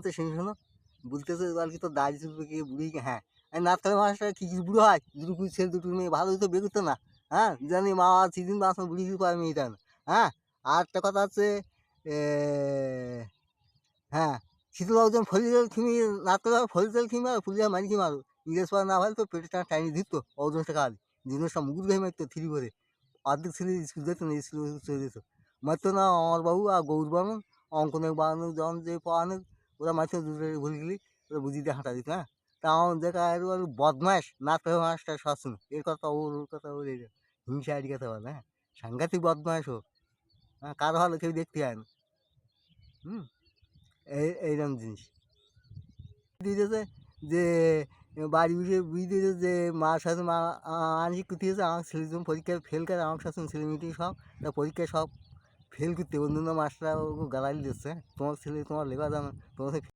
বলতে শুনি শোনো, বলতেছে বল কি তোর দাড়ি চুলবে কি বুড়ি কি? হ্যাঁ, এই নাতখালি মাস্টার কি কিছু বুড়ো হয়, দুটো কুড়ি ছেলে দুটো মেয়ে ভালো তো বেরোতো না। হ্যাঁ, জানি মা চিদিন মাছ বুড়ি কিছু পারবে এটা না। হ্যাঁ, আর একটা কথা হচ্ছে এ, হ্যাঁ, শীতল ওজন ফলিতেল তুমি নাততে পারো, ফলিতেল কিংবা পুলিয়া মারি কি মারো, ইংরেজ পড়া না ভালো তো পেটে টাইনি দিত ওজনটা কাল জিনিসটা মুগুর গায়ে মারতো থ্রি করে, অর্ধেক ছেলে স্কুল যেত না, স্কুল চলে যেত, মারতো না আমার বাবু আর গৌর বানন অঙ্কনের বানানো যখন যে পড়ানো ওরা মারতো দুটো ভুল গেলি ওরা বুঝি দিয়ে হাঁটা দিত। হ্যাঁ, তা আমার দেখা বদমাস না তো মাসটা সবসময় এর কথা ওর কথা ওর হিংসা আড়ি কথা বলে। হ্যাঁ, সাংঘাতিক বদমাস ও। হ্যাঁ, কারো ভালো কেউ দেখতে হয় না। হুম, এইরকম জিনিস দিতেছে যে বাড়ি বসে বুঝিয়ে দিয়েছে যে মার সাথে মা আনিক করতে গেছে আমার ছেলে যখন পরীক্ষায় ফেল করে আমার সাথে ছেলে মেয়েটি সব তা পরীক্ষায় সব ফেল করতে অন্য মাস্টাররা গালালি দিচ্ছে, তোমার ছেলে তোমার লেখা জানো তোমার